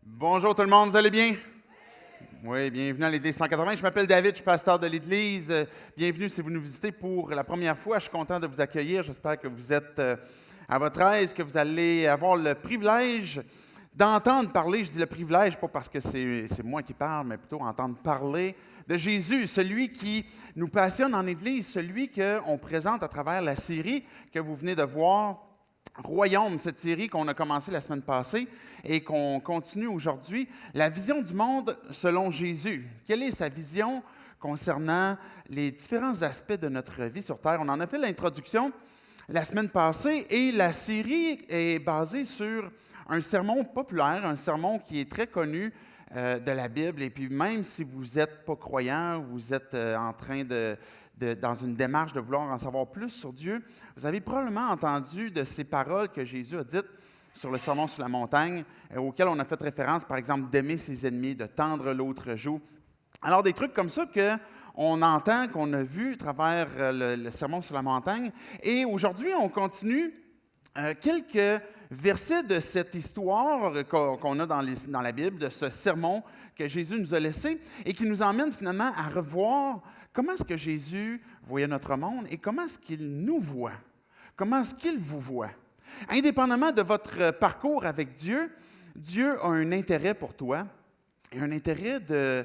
Bonjour tout le monde, vous allez bien? Oui, bienvenue à l'Église 180. Je m'appelle David, je suis pasteur de l'Église. Bienvenue si vous nous visitez pour la première fois. Je suis content de vous accueillir. J'espère que vous êtes à votre aise, que vous allez avoir le privilège d'entendre parler. Je dis le privilège, pas parce que c'est moi qui parle, mais plutôt entendre parler de Jésus, celui qui nous passionne en Église, celui qu'on présente à travers la série que vous venez de voir. Royaume, cette série qu'on a commencée la semaine passée et qu'on continue aujourd'hui, la vision du monde selon Jésus. Quelle est sa vision concernant les différents aspects de notre vie sur Terre? On en a fait l'introduction la semaine passée et la série est basée sur un sermon populaire, un sermon qui est très connu de la Bible. Et puis même si vous n'êtes pas croyant, vous êtes en train dans une démarche de vouloir en savoir plus sur Dieu, vous avez probablement entendu de ces paroles que Jésus a dites sur le sermon sur la montagne, auxquelles on a fait référence, par exemple, d'aimer ses ennemis, de tendre l'autre joue. Alors, des trucs comme ça qu'on entend, qu'on a vu à travers le sermon sur la montagne. Et aujourd'hui, on continue quelques versets de cette histoire qu'on a dans la Bible, de ce sermon que Jésus nous a laissé et qui nous emmène finalement à revoir comment est-ce que Jésus voyait notre monde et comment est-ce qu'il nous voit? Comment est-ce qu'il vous voit? Indépendamment de votre parcours avec Dieu, Dieu a un intérêt pour toi et un intérêt de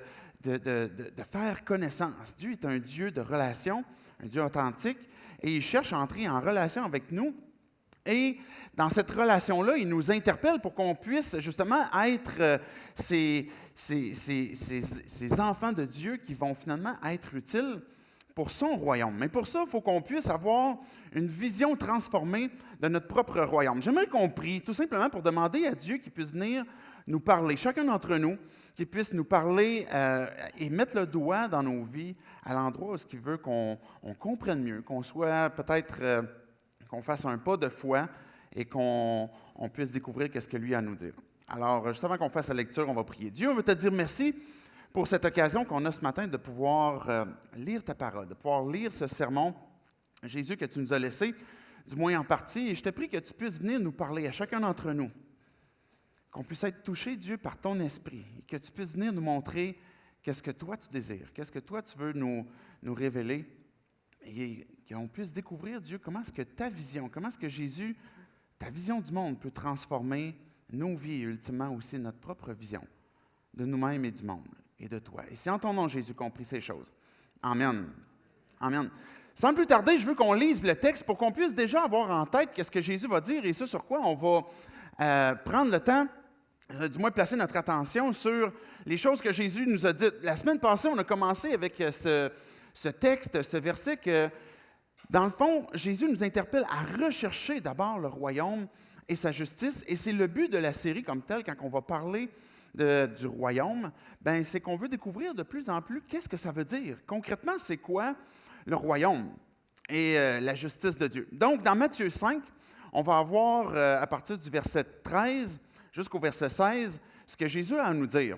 faire connaissance. Dieu est un Dieu de relation, un Dieu authentique et il cherche à entrer en relation avec nous. Et dans cette relation-là, il nous interpelle pour qu'on puisse justement être ces enfants de Dieu qui vont finalement être utiles pour son royaume. Mais pour ça, il faut qu'on puisse avoir une vision transformée de notre propre royaume. J'aimerais qu'on prie tout simplement pour demander à Dieu qu'il puisse venir nous parler, chacun d'entre nous, qu'il puisse nous parler et mettre le doigt dans nos vies à l'endroit où il veut qu'on comprenne mieux, qu'on soit peut-être... qu'on fasse un pas de foi et qu'on puisse découvrir qu'est-ce que lui a à nous dire. Alors, juste avant qu'on fasse la lecture, on va prier. Dieu, on veut te dire merci pour cette occasion qu'on a ce matin de pouvoir lire ta parole, de pouvoir lire ce sermon, Jésus, que tu nous as laissé, du moins en partie. Et je te prie que tu puisses venir nous parler à chacun d'entre nous, qu'on puisse être touché, Dieu, par ton esprit, et que tu puisses venir nous montrer qu'est-ce que toi tu désires, qu'est-ce que toi tu veux nous révéler. Et qu'on puisse découvrir, Dieu, comment est-ce que ta vision, comment est-ce que Jésus, ta vision du monde peut transformer nos vies et ultimement aussi notre propre vision de nous-mêmes et du monde et de toi. Et c'est en ton nom, Jésus, qu'on prie ces choses. Amen. Amen. Sans plus tarder, je veux qu'on lise le texte pour qu'on puisse déjà avoir en tête qu'est-ce que Jésus va dire et ce sur quoi on va prendre le temps, du moins placer notre attention sur les choses que Jésus nous a dites. La semaine passée, on a commencé avec ce texte, ce verset que, dans le fond, Jésus nous interpelle à rechercher d'abord le royaume et sa justice. Et c'est le but de la série comme telle, quand on va parler du royaume, c'est qu'on veut découvrir de plus en plus qu'est-ce que ça veut dire. Concrètement, c'est quoi le royaume et la justice de Dieu. Donc, dans Matthieu 5, on va avoir, à partir du verset 13 jusqu'au verset 16, ce que Jésus a à nous dire.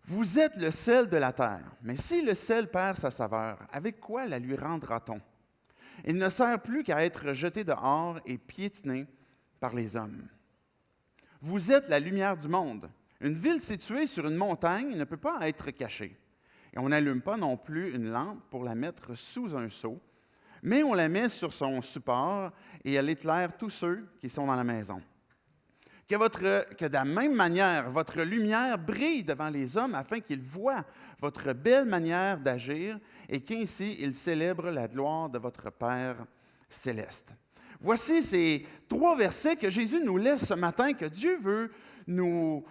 Vous êtes le sel de la terre, mais si le sel perd sa saveur, avec quoi la lui rendra-t-on? Il ne sert plus qu'à être jeté dehors et piétiné par les hommes. Vous êtes la lumière du monde. Une ville située sur une montagne ne peut pas être cachée. Et on n'allume pas non plus une lampe pour la mettre sous un seau, mais on la met sur son support et elle éclaire tous ceux qui sont dans la maison. Que de la même manière, votre lumière brille devant les hommes afin qu'ils voient votre belle manière d'agir et qu'ainsi ils célèbrent la gloire de votre Père céleste. Voici ces 3 versets que Jésus nous laisse ce matin, que Dieu veut nous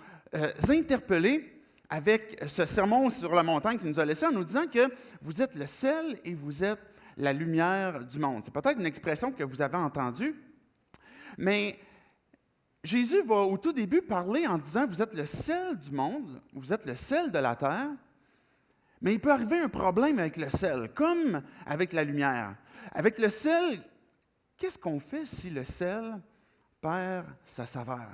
interpeller avec ce sermon sur la montagne qu'il nous a laissé en nous disant que vous êtes le sel et vous êtes la lumière du monde. C'est peut-être une expression que vous avez entendue, mais Jésus va au tout début parler en disant « Vous êtes le sel du monde, vous êtes le sel de la terre », mais il peut arriver un problème avec le sel, comme avec la lumière. Avec le sel, qu'est-ce qu'on fait si le sel perd sa saveur?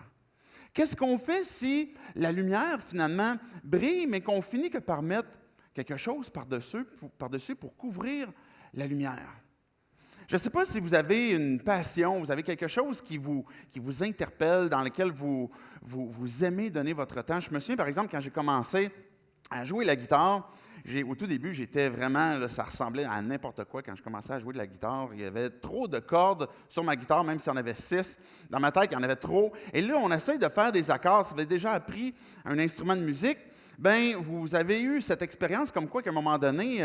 Qu'est-ce qu'on fait si la lumière, finalement, brille, mais qu'on finit que par mettre quelque chose par-dessus pour couvrir la lumière? Je ne sais pas si vous avez une passion, vous avez quelque chose qui vous interpelle, dans lequel vous aimez donner votre temps. Je me souviens, par exemple, quand j'ai commencé à jouer la guitare, au tout début, j'étais vraiment, là, ça ressemblait à n'importe quoi quand je commençais à jouer de la guitare. Il y avait trop de cordes sur ma guitare, même s'il y en avait 6. Dans ma tête, il y en avait trop. Et là, on essaye de faire des accords. Si vous avez déjà appris un instrument de musique, bien, vous avez eu cette expérience comme quoi qu'à un moment donné,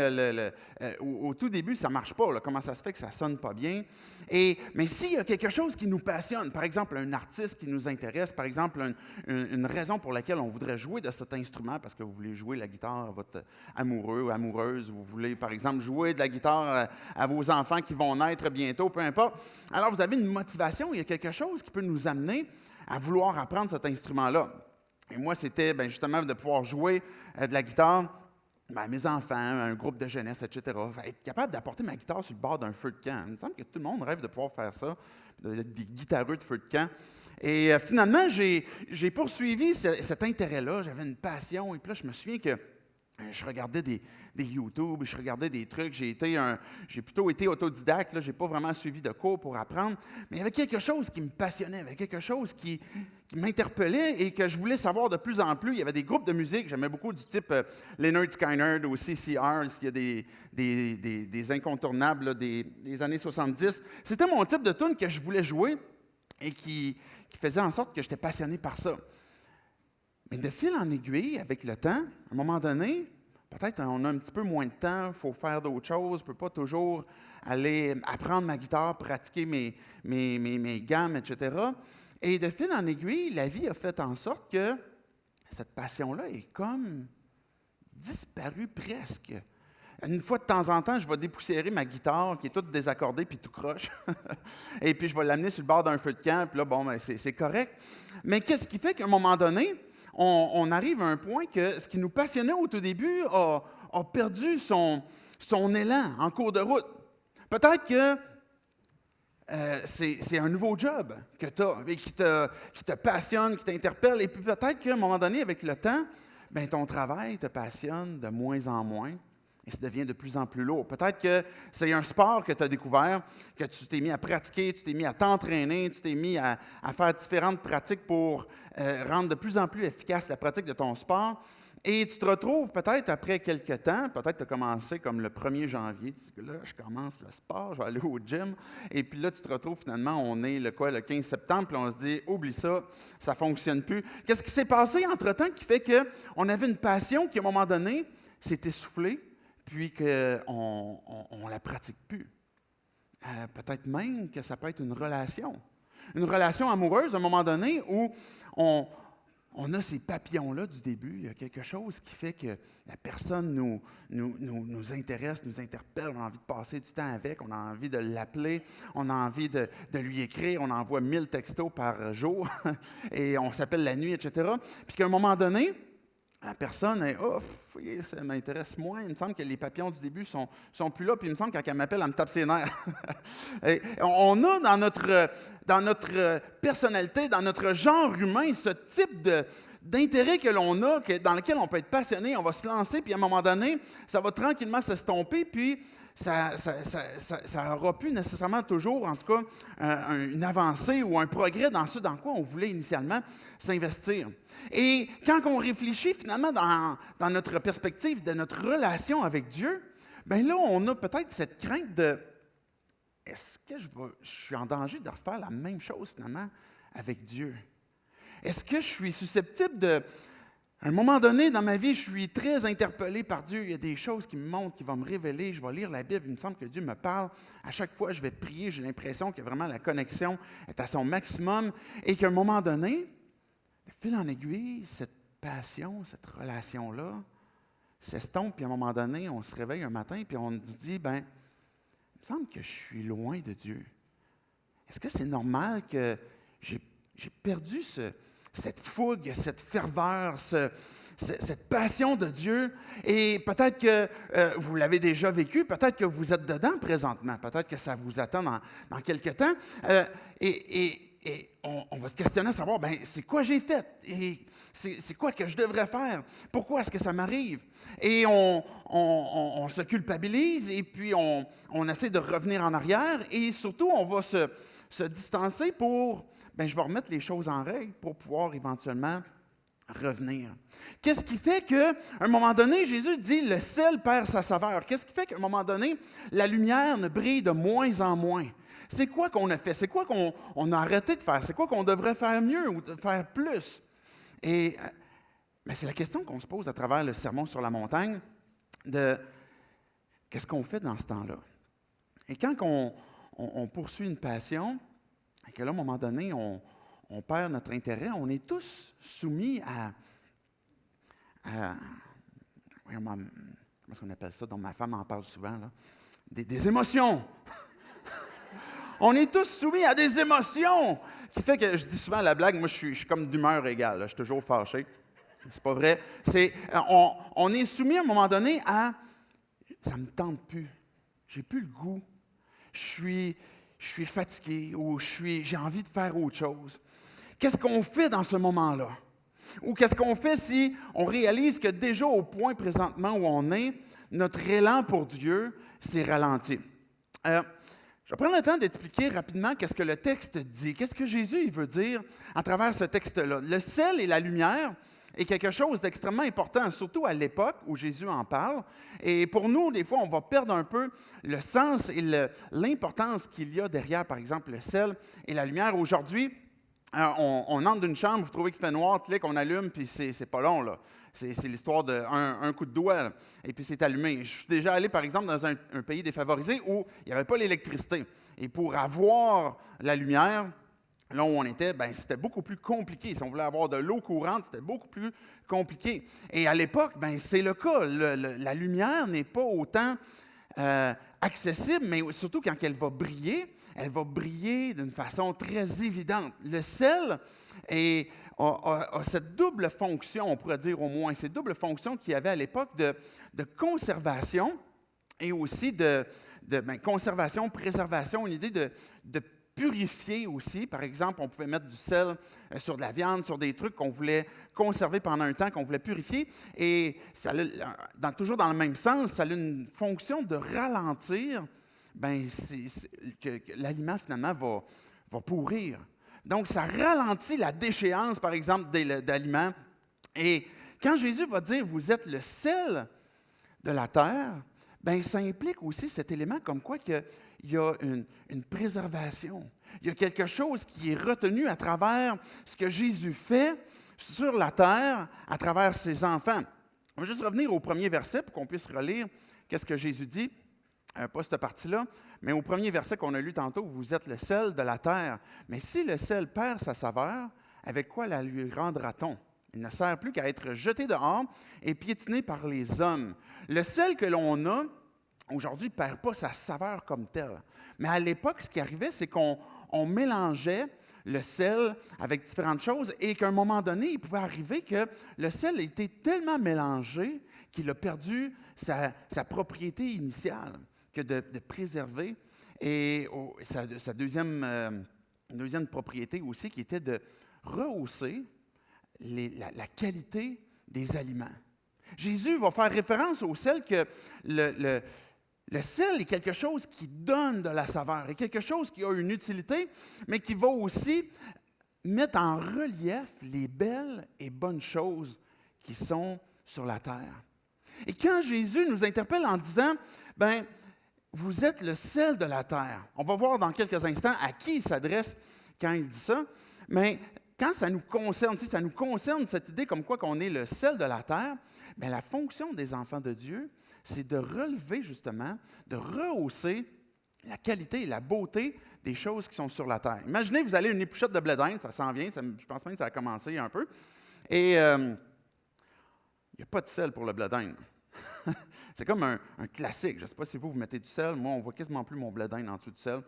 au tout début, ça ne marche pas. Là. Comment ça se fait que ça ne sonne pas bien? Mais s'il y a quelque chose qui nous passionne, par exemple un artiste qui nous intéresse, par exemple une raison pour laquelle on voudrait jouer de cet instrument, parce que vous voulez jouer la guitare à votre amoureux ou amoureuse, vous voulez par exemple jouer de la guitare à vos enfants qui vont naître bientôt, peu importe. Alors vous avez une motivation, il y a quelque chose qui peut nous amener à vouloir apprendre cet instrument-là. Et moi, c'était justement de pouvoir jouer de la guitare à mes enfants, à un groupe de jeunesse, etc. Être capable d'apporter ma guitare sur le bord d'un feu de camp. Il me semble que tout le monde rêve de pouvoir faire ça, d'être des guitareux de feu de camp. Et finalement, j'ai poursuivi cet intérêt-là. J'avais une passion. Et puis là, je me souviens que je regardais des YouTube, je regardais des trucs. J'ai plutôt été autodidacte. Je n'ai pas vraiment suivi de cours pour apprendre. Mais il y avait quelque chose qui me passionnait, il y avait quelque chose qui m'interpellait et que je voulais savoir de plus en plus. Il y avait des groupes de musique, j'aimais beaucoup du type Lynyrd Skynyrd ou CCR, il y a des incontournables là, des années 70. C'était mon type de tune que je voulais jouer et qui faisait en sorte que j'étais passionné par ça. Mais de fil en aiguille, avec le temps, à un moment donné, peut-être on a un petit peu moins de temps, il faut faire d'autres choses, je ne peux pas toujours aller apprendre ma guitare, pratiquer mes gammes, etc. Et de fil en aiguille, la vie a fait en sorte que cette passion-là est comme disparue presque. Une fois de temps en temps, je vais dépoussiérer ma guitare qui est toute désaccordée puis tout croche. Et puis, je vais l'amener sur le bord d'un feu de camp. Puis là, bon, c'est correct. Mais qu'est-ce qui fait qu'à un moment donné, on arrive à un point que ce qui nous passionnait au tout début a perdu son élan en cours de route. Peut-être que c'est un nouveau job que tu as et qui te passionne, qui t'interpelle. Et puis peut-être qu'à un moment donné, avec le temps, ton travail te passionne de moins en moins et ça devient de plus en plus lourd. Peut-être que c'est un sport que tu as découvert, que tu t'es mis à pratiquer, tu t'es mis à t'entraîner, tu t'es mis à faire différentes pratiques pour rendre de plus en plus efficace la pratique de ton sport. Et tu te retrouves peut-être après quelques temps, peut-être tu as commencé comme le 1er janvier, tu dis que là, je commence le sport, je vais aller au gym. Et puis là, tu te retrouves finalement, on est le 15 septembre, puis on se dit, oublie ça, ça ne fonctionne plus. Qu'est-ce qui s'est passé entre-temps qui fait qu'on avait une passion qui, à un moment donné, s'est essoufflée, puis qu'on ne la pratique plus? Peut-être même que ça peut être une relation amoureuse à un moment donné où on a ces papillons-là du début. Il y a quelque chose qui fait que la personne nous intéresse, nous interpelle. On a envie de passer du temps avec, on a envie de l'appeler, on a envie de lui écrire. On envoie 1000 textos par jour et on s'appelle la nuit, etc. Puis qu'à un moment donné, la personne est « Oh, ça m'intéresse moins. Il me semble que les papillons du début sont plus là. Puis il me semble que quand elle m'appelle, elle me tape ses nerfs. » Et on a dans notre personnalité, dans notre genre humain, ce type d'intérêt que l'on a, dans lequel on peut être passionné, on va se lancer, puis à un moment donné, ça va tranquillement s'estomper, puis ça n'aura plus nécessairement toujours, en tout cas, une avancée ou un progrès dans ce dans quoi on voulait initialement s'investir. Et quand on réfléchit finalement dans notre perspective de notre relation avec Dieu, bien là, on a peut-être cette crainte de « Est-ce que je suis en danger de refaire la même chose finalement avec Dieu? Est-ce que je suis susceptible de... » À un moment donné, dans ma vie, je suis très interpellé par Dieu. Il y a des choses qui me montrent, qui vont me révéler. Je vais lire la Bible. Il me semble que Dieu me parle. À chaque fois, je vais prier. J'ai l'impression que vraiment la connexion est à son maximum. Et qu'à un moment donné, de fil en aiguille, cette passion, cette relation-là s'estompe. Puis à un moment donné, on se réveille un matin et on se dit, il me semble que je suis loin de Dieu. Est-ce que c'est normal que j'ai perdu cette fougue, cette ferveur, cette passion de Dieu? Et peut-être que vous l'avez déjà vécu, peut-être que vous êtes dedans présentement, peut-être que ça vous attend dans quelques temps. Et et on va se questionner à savoir, ben c'est quoi j'ai fait? Et c'est quoi que je devrais faire? Pourquoi est-ce que ça m'arrive? Et on se culpabilise et puis on essaie de revenir en arrière et surtout, on va se distancer pour, ben je vais remettre les choses en règle pour pouvoir éventuellement revenir. Qu'est-ce qui fait qu'à un moment donné, Jésus dit, le sel perd sa saveur? Qu'est-ce qui fait qu'à un moment donné, la lumière ne brille de moins en moins? C'est quoi qu'on a fait? C'est quoi qu'on a arrêté de faire? C'est quoi qu'on devrait faire mieux ou faire plus? Et mais c'est la question qu'on se pose à travers le Sermon sur la montagne de qu'est-ce qu'on fait dans ce temps-là? Et quand on poursuit une passion, et que là, à un moment donné, on perd notre intérêt, on est tous soumis à comment est-ce qu'on appelle ça? Donc, ma femme en parle souvent, là. Des émotions. On est tous soumis à des émotions. Qui fait que je dis souvent la blague, moi, je suis comme d'humeur égale. Là, je suis toujours fâché. C'est pas vrai. On est soumis à un moment donné à ça me tente plus. J'ai plus le goût. Je suis fatigué ou j'ai envie de faire autre chose. Qu'est-ce qu'on fait dans ce moment-là? Ou qu'est-ce qu'on fait si on réalise que déjà au point présentement où on est, notre élan pour Dieu s'est ralenti? Je vais prendre le temps d'expliquer rapidement qu'est-ce que le texte dit. Qu'est-ce que Jésus il veut dire à travers ce texte-là? Le sel et la lumière est quelque chose d'extrêmement important, surtout à l'époque où Jésus en parle. Et pour nous, des fois, on va perdre un peu le sens et l'importance qu'il y a derrière, par exemple, le sel et la lumière. Aujourd'hui, on entre d'une chambre, vous trouvez qu'il fait noir, clic, on allume, puis c'est pas long, là. C'est l'histoire d'un coup de doigt, là, et puis c'est allumé. Je suis déjà allé, par exemple, dans un pays défavorisé où il n'y avait pas l'électricité. Et pour avoir la lumière, là où on était, ben, c'était beaucoup plus compliqué. Si on voulait avoir de l'eau courante, c'était beaucoup plus compliqué. Et à l'époque, ben, c'est le cas. La lumière n'est pas autant accessible, mais surtout quand elle va briller d'une façon très évidente. Le sel a cette double fonction, on pourrait dire au moins, cette double fonction qu'il y avait à l'époque de conservation et aussi de conservation, préservation, une idée de purifier aussi. Par exemple, on pouvait mettre du sel sur de la viande, sur des trucs qu'on voulait conserver pendant un temps, qu'on voulait purifier. Et ça toujours dans le même sens, ça a une fonction de ralentir que l'aliment finalement va pourrir. Donc, ça ralentit la déchéance, par exemple, d'aliments. Et quand Jésus va dire « vous êtes le sel de la terre », bien, ça implique aussi cet élément comme quoi qu'il y a une préservation. Il y a quelque chose qui est retenu à travers ce que Jésus fait sur la terre, à travers ses enfants. On va juste revenir au premier verset pour qu'on puisse relire qu'est-ce que Jésus dit. Pas cette partie-là, mais au premier verset qu'on a lu tantôt, « Vous êtes le sel de la terre. Mais si le sel perd sa saveur, avec quoi la lui rendra-t-on? Il ne sert plus qu'à être jeté dehors et piétiné par les hommes. » Le sel que l'on a aujourd'hui ne perd pas sa saveur comme telle. Mais à l'époque, ce qui arrivait, c'est qu'on mélangeait le sel avec différentes choses et qu'à un moment donné, il pouvait arriver que le sel était tellement mélangé qu'il a perdu sa propriété initiale que de préserver. Et sa deuxième propriété aussi qui était de rehausser la qualité des aliments. Jésus va faire référence au sel que le sel est quelque chose qui donne de la saveur, est quelque chose qui a une utilité, mais qui va aussi mettre en relief les belles et bonnes choses qui sont sur la terre. Et quand Jésus nous interpelle en disant, ben, vous êtes le sel de la terre. On va voir dans quelques instants à qui il s'adresse quand il dit ça, mais quand ça nous concerne, si ça nous concerne cette idée comme quoi qu'on est le sel de la terre, bien, la fonction des enfants de Dieu, c'est de relever justement, de rehausser la qualité et la beauté des choses qui sont sur la terre. Imaginez, vous allez à une épluchette de blé d'Inde, ça s'en vient, je pense même que ça a commencé un peu, et il n'y a pas de sel pour le blé d'Inde. C'est comme un classique. Je ne sais pas si vous mettez du sel. Moi, on ne voit quasiment plus mon blé d'Inde en dessous du sel.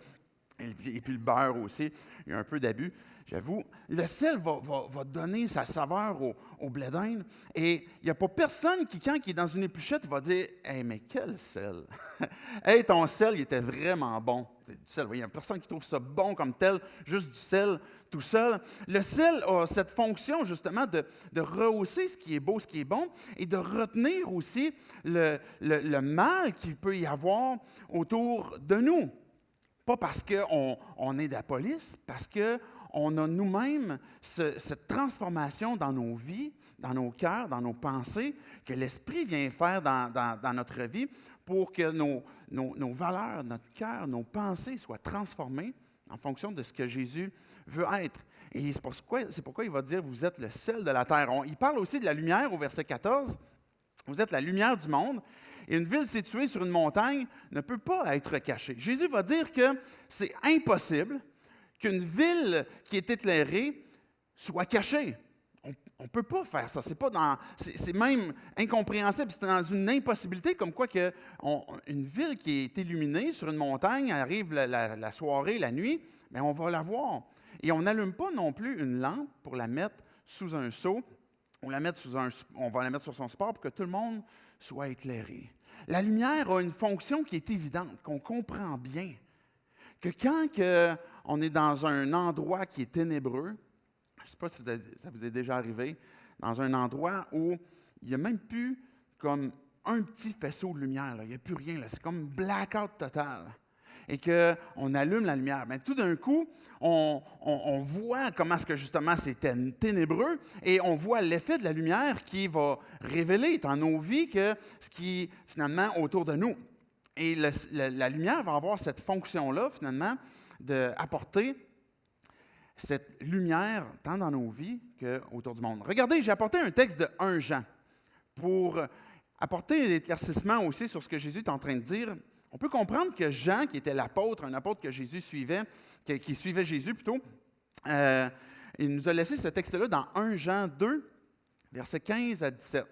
Et puis le beurre aussi, il y a un peu d'abus, j'avoue. Le sel va donner sa saveur au blé d'Inde. Et il n'y a pas personne qui, quand il est dans une épluchette, va dire « Hey, mais quel sel! Hey, ton sel, il était vraiment bon. » C'est du sel. Il n'y a personne qui trouve ça bon comme tel, juste du sel tout seul. Le sel a cette fonction, justement, de rehausser ce qui est beau, ce qui est bon, et de retenir aussi le mal qu'il peut y avoir autour de nous. Pas parce qu'on est de la police, parce qu'on a nous-mêmes cette transformation dans nos vies, dans nos cœurs, dans nos pensées, que l'Esprit vient faire dans notre vie pour que nos valeurs, notre cœur, nos pensées soient transformées en fonction de ce que Jésus veut être. Et c'est pourquoi il va dire « Vous êtes le sel de la terre ». Il parle aussi de la lumière au verset 14. « Vous êtes la lumière du monde ». Et une ville située sur une montagne ne peut pas être cachée. Jésus va dire que c'est impossible qu'une ville qui est éclairée soit cachée. On ne peut pas faire ça. C'est même incompréhensible. C'est dans une impossibilité, comme quoi une ville qui est illuminée sur une montagne, arrive la soirée, la nuit, mais on va la voir. Et on n'allume pas non plus une lampe pour la mettre sous un seau. On va la mettre sur son support pour que tout le monde soit éclairé. La lumière a une fonction qui est évidente, qu'on comprend bien. Que quand on est dans un endroit qui est ténébreux, je ne sais pas si ça vous est déjà arrivé, dans un endroit où il n'y a même plus comme un petit faisceau de lumière, là. Il n'y a plus rien, là. C'est comme blackout total. Et qu'on allume la lumière. Mais tout d'un coup, on voit comment est-ce que justement c'est ténébreux et on voit l'effet de la lumière qui va révéler dans nos vies ce qui est finalement autour de nous. Et la lumière va avoir cette fonction-là, finalement, d'apporter cette lumière tant dans nos vies qu'autour du monde. Regardez, j'ai apporté un texte de 1 Jean pour apporter l'éclaircissement aussi sur ce que Jésus est en train de dire. On peut comprendre que Jean, qui était l'apôtre, un apôtre que Jésus suivait, qui suivait Jésus plutôt, il nous a laissé ce texte-là dans 1 Jean 2, versets 15 à 17.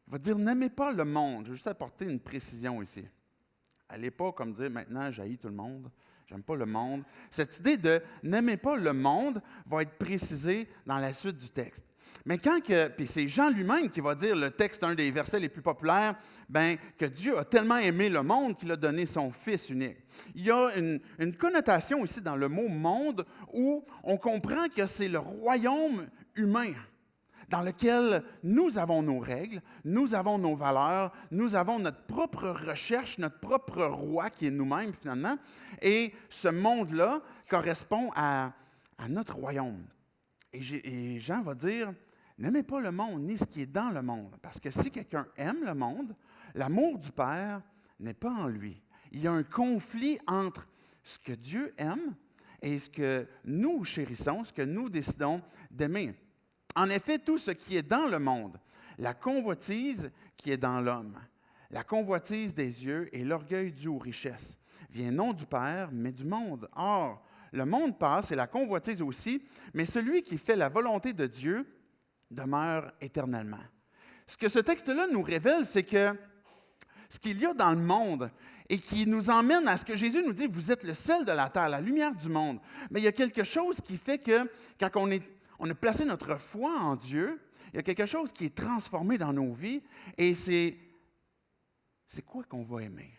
Il va dire « N'aimez pas le monde ». Je vais juste apporter une précision ici. Allez pas comme dire « Maintenant, j'haïs tout le monde, j'aime pas le monde ». Cette idée de « N'aimez pas le monde » va être précisée dans la suite du texte. Mais puis c'est Jean lui-même qui va dire, le texte, un des versets les plus populaires, que Dieu a tellement aimé le monde qu'il a donné son Fils unique. Il y a une connotation ici dans le mot « monde » où on comprend que c'est le royaume humain dans lequel nous avons nos règles, nous avons nos valeurs, nous avons notre propre recherche, notre propre roi qui est nous-mêmes finalement. Et ce monde-là correspond à notre royaume. Et Jean va dire, n'aimez pas le monde, ni ce qui est dans le monde. Parce que si quelqu'un aime le monde, l'amour du Père n'est pas en lui. Il y a un conflit entre ce que Dieu aime et ce que nous chérissons, ce que nous décidons d'aimer. En effet, tout ce qui est dans le monde, la convoitise qui est dans l'homme, la convoitise des yeux et l'orgueil dû aux richesses, vient non du Père, mais du monde. Or, le monde passe et la convoitise aussi, mais celui qui fait la volonté de Dieu demeure éternellement. Ce que ce texte-là nous révèle, c'est que ce qu'il y a dans le monde et qui nous emmène à ce que Jésus nous dit, vous êtes le sel de la terre, la lumière du monde. Mais il y a quelque chose qui fait que quand on a placé notre foi en Dieu, il y a quelque chose qui est transformé dans nos vies et c'est quoi qu'on va aimer?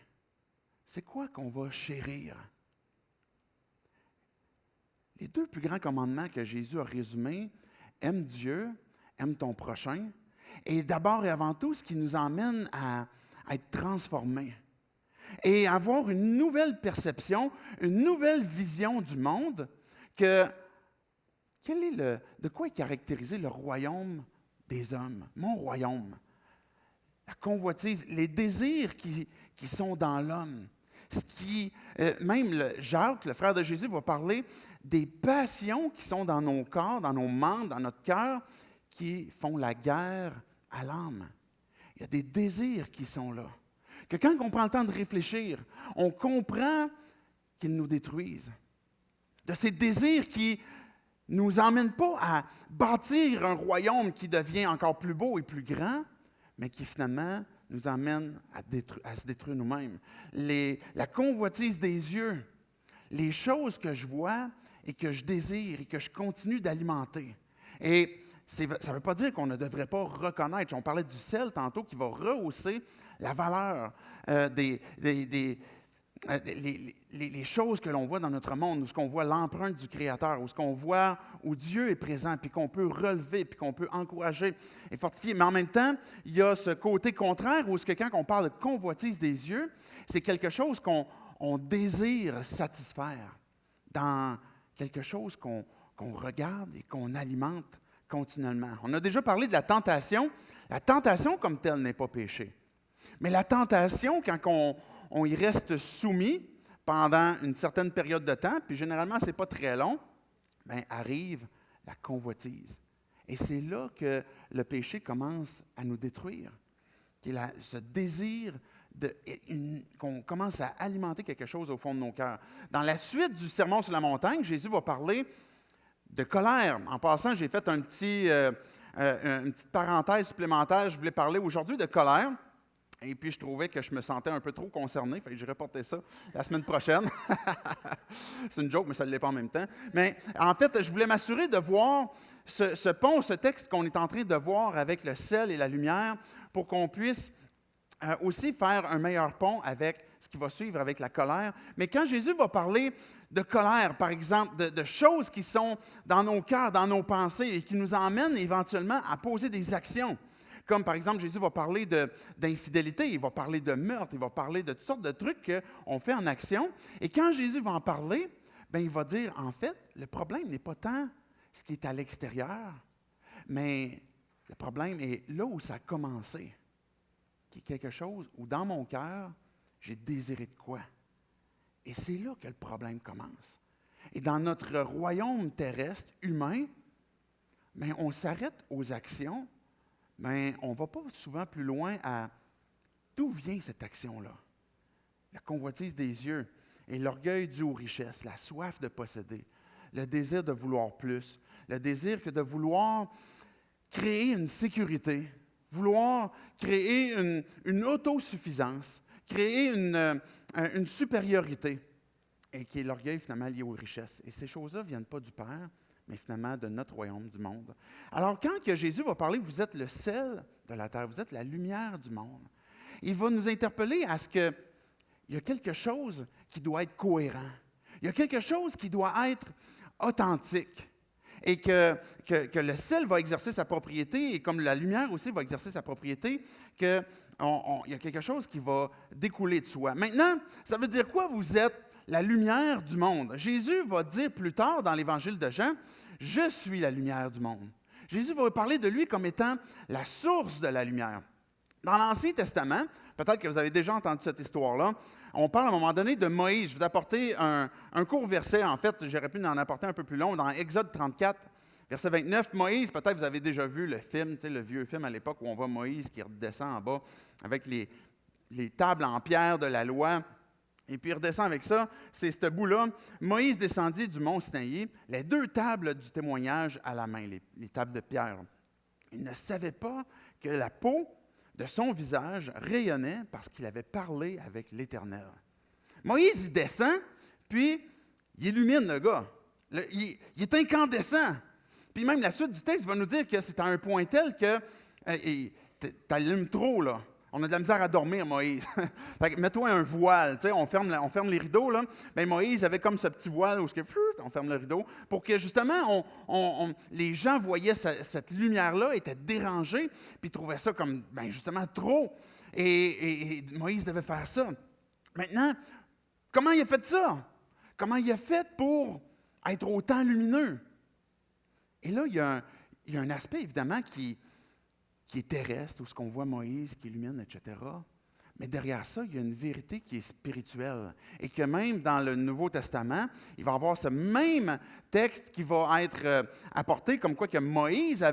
C'est quoi qu'on va chérir? Les 2 plus grands commandements que Jésus a résumés, aime Dieu, aime ton prochain, et d'abord et avant tout, ce qui nous emmène à être transformés et avoir une nouvelle perception, une nouvelle vision du monde, de quoi est caractérisé le royaume des hommes, mon royaume, la convoitise, les désirs qui sont dans l'homme. Même Jacques, le frère de Jésus, va parler des passions qui sont dans nos corps, dans nos membres, dans notre cœur, qui font la guerre à l'âme. Il y a des désirs qui sont là. Que quand on prend le temps de réfléchir, on comprend qu'ils nous détruisent. De ces désirs qui ne nous emmènent pas à bâtir un royaume qui devient encore plus beau et plus grand, mais qui finalement nous emmène à se détruire nous-mêmes. La convoitise des yeux, les choses que je vois et que je désire et que je continue d'alimenter. Et ça ne veut pas dire qu'on ne devrait pas reconnaître. On parlait du sel tantôt qui va rehausser la valeur les choses que l'on voit dans notre monde, où ce qu'on voit l'empreinte du Créateur, où ce qu'on voit où Dieu est présent, puis qu'on peut relever, puis qu'on peut encourager et fortifier. Mais en même temps, il y a ce côté contraire où ce que quand on parle de convoitise des yeux, c'est quelque chose qu'on désire satisfaire dans quelque chose qu'on regarde et qu'on alimente continuellement. On a déjà parlé de la tentation. La tentation comme telle n'est pas péché. Mais la tentation, quand on y reste soumis pendant une certaine période de temps, puis généralement, ce n'est pas très long, bien, arrive la convoitise. Et c'est là que le péché commence à nous détruire. Ce désir qu'on commence à alimenter quelque chose au fond de nos cœurs. Dans la suite du Sermon sur la montagne, Jésus va parler de colère. En passant, j'ai fait une petite parenthèse supplémentaire. Je voulais parler aujourd'hui de colère. Et puis, je trouvais que je me sentais un peu trop concerné. Fait que j'ai reporté ça la semaine prochaine. C'est une joke, mais ça ne l'est pas en même temps. Mais en fait, je voulais m'assurer de voir ce pont, ce texte qu'on est en train de voir avec le sel et la lumière pour qu'on puisse aussi faire un meilleur pont avec ce qui va suivre avec la colère. Mais quand Jésus va parler de colère, par exemple, de choses qui sont dans nos cœurs, dans nos pensées et qui nous emmènent éventuellement à poser des actions, comme par exemple, Jésus va parler d'infidélité, il va parler de meurtre, il va parler de toutes sortes de trucs qu'on fait en action. Et quand Jésus va en parler, bien, il va dire, en fait, le problème n'est pas tant ce qui est à l'extérieur, mais le problème est là où ça a commencé, qui est quelque chose où dans mon cœur, j'ai désiré de quoi. Et c'est là que le problème commence. Et dans notre royaume terrestre, humain, bien, on s'arrête aux actions, mais on ne va pas souvent plus loin à d'où vient cette action-là. La convoitise des yeux et l'orgueil dû aux richesses, la soif de posséder, le désir de vouloir plus, le désir que de vouloir créer une sécurité, vouloir créer une autosuffisance, créer une supériorité, et qui est l'orgueil finalement lié aux richesses. Et ces choses-là ne viennent pas du Père, mais finalement de notre royaume, du monde. Alors, quand que Jésus va parler, vous êtes le sel de la terre, vous êtes la lumière du monde, il va nous interpeller à ce qu'il y a quelque chose qui doit être cohérent. Il y a quelque chose qui doit être authentique. Et que le sel va exercer sa propriété, et comme la lumière aussi va exercer sa propriété, qu'il y a quelque chose qui va découler de soi. Maintenant, ça veut dire quoi? Vous êtes la lumière du monde. Jésus va dire plus tard dans l'Évangile de Jean, « Je suis la lumière du monde ». Jésus va parler de lui comme étant la source de la lumière. Dans l'Ancien Testament, peut-être que vous avez déjà entendu cette histoire-là, on parle à un moment donné de Moïse. Je vais apporter un court verset. En fait, j'aurais pu en apporter un peu plus long. Dans Exode 34, verset 29, Moïse, peut-être vous avez déjà vu le film, le vieux film à l'époque où on voit Moïse qui redescend en bas avec les tables en pierre de la loi. Et puis il redescend avec ça, c'est ce bout-là. Moïse descendit du mont Sinaï, les 2 tables du témoignage à la main, les tables de pierre. Il ne savait pas que la peau de son visage rayonnait parce qu'il avait parlé avec l'Éternel. Moïse, il descend, puis il illumine le gars. Il est incandescent. Puis même la suite du texte va nous dire que c'est à un point tel que t'allumes trop, là. On a de la misère à dormir, Moïse. Fait que mets-toi un voile, tu sais, on ferme les rideaux, là. Bien, Moïse avait comme ce petit voile où on ferme le rideau, pour que justement, les gens voyaient cette lumière-là, étaient dérangés, puis trouvaient ça comme, bien, justement, trop. Et Moïse devait faire ça. Maintenant, comment il a fait ça? Comment il a fait pour être autant lumineux? Et là, il y a un aspect, évidemment, qui est terrestre, où ce qu'on voit Moïse qui illumine, etc. Mais derrière ça, il y a une vérité qui est spirituelle. Et que même dans le Nouveau Testament, il va y avoir ce même texte qui va être apporté, comme quoi que Moïse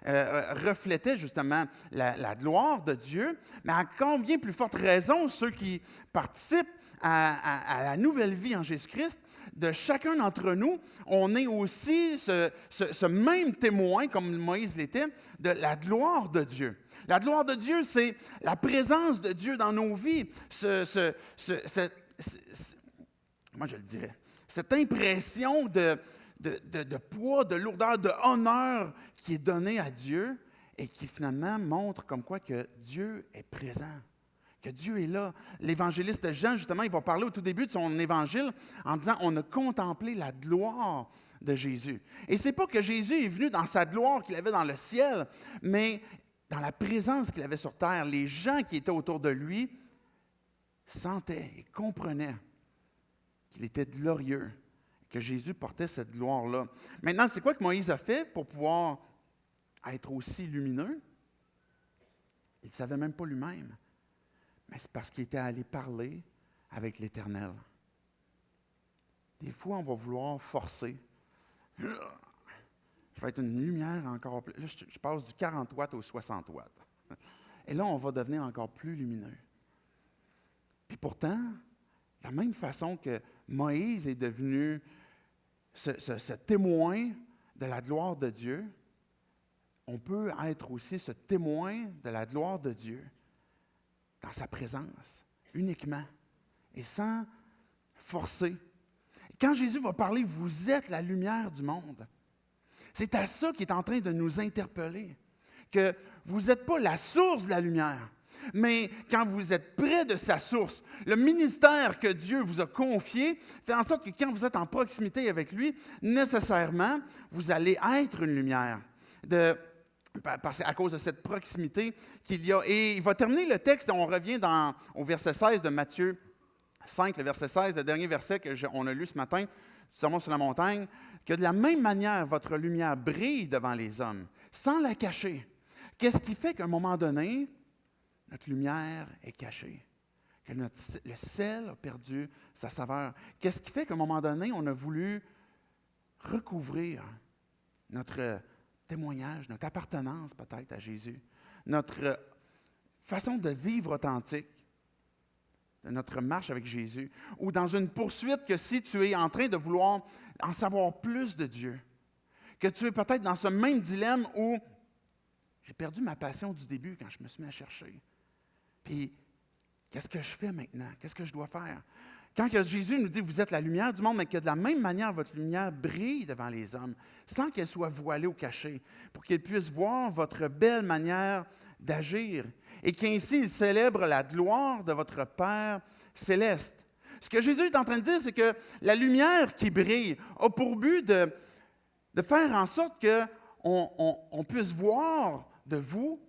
reflétait justement la gloire de Dieu. Mais à combien plus forte raison, ceux qui participent à la nouvelle vie en Jésus-Christ, de chacun d'entre nous, on est aussi ce même témoin, comme Moïse l'était, de la gloire de Dieu. La gloire de Dieu, c'est la présence de Dieu dans nos vies. Comment je le dirais? cette impression de poids, de lourdeur, de honneur qui est donnée à Dieu et qui finalement montre comme quoi que Dieu est présent, que Dieu est là. L'évangéliste Jean, justement, il va parler au tout début de son évangile en disant « On a contemplé la gloire de Jésus ». Et ce n'est pas que Jésus est venu dans sa gloire qu'il avait dans le ciel, mais dans la présence qu'il avait sur terre. Les gens qui étaient autour de lui sentaient et comprenaient qu'il était glorieux, que Jésus portait cette gloire-là. Maintenant, c'est quoi que Moïse a fait pour pouvoir être aussi lumineux? Il ne savait même pas lui-même, mais c'est parce qu'il était allé parler avec l'Éternel. Des fois, on va vouloir forcer. Je vais être une lumière encore plus. Là, je passe du 40 watts au 60 watts. Et là, on va devenir encore plus lumineux. Puis pourtant, de la même façon que Moïse est devenu ce témoin de la gloire de Dieu, on peut être aussi ce témoin de la gloire de Dieu dans sa présence, uniquement, et sans forcer. Quand Jésus va parler, vous êtes la lumière du monde. C'est à ça qu'il est en train de nous interpeller, que vous n'êtes pas la source de la lumière, mais quand vous êtes près de sa source, le ministère que Dieu vous a confié fait en sorte que quand vous êtes en proximité avec lui, nécessairement, vous allez être une lumière à cause de cette proximité qu'il y a. Et il va terminer le texte, on revient au verset 16 de Matthieu 5, le verset 16, le dernier verset qu'on a lu ce matin, du Sermon sur la montagne, que de la même manière, votre lumière brille devant les hommes, sans la cacher. Qu'est-ce qui fait qu'à un moment donné, notre lumière est cachée, que le sel a perdu sa saveur? Qu'est-ce qui fait qu'à un moment donné, on a voulu recouvrir notre témoignage, notre appartenance peut-être à Jésus, notre façon de vivre authentique, de notre marche avec Jésus, ou dans une poursuite que si tu es en train de vouloir en savoir plus de Dieu, que tu es peut-être dans ce même dilemme où j'ai perdu ma passion du début quand je me suis mis à chercher. Puis, qu'est-ce que je fais maintenant? Qu'est-ce que je dois faire? Quand Jésus nous dit que vous êtes la lumière du monde, mais que de la même manière, votre lumière brille devant les hommes, sans qu'elle soit voilée ou cachée, pour qu'ils puissent voir votre belle manière d'agir, et qu'ainsi ils célèbrent la gloire de votre Père céleste. Ce que Jésus est en train de dire, c'est que la lumière qui brille a pour but de faire en sorte qu'on puisse voir de vous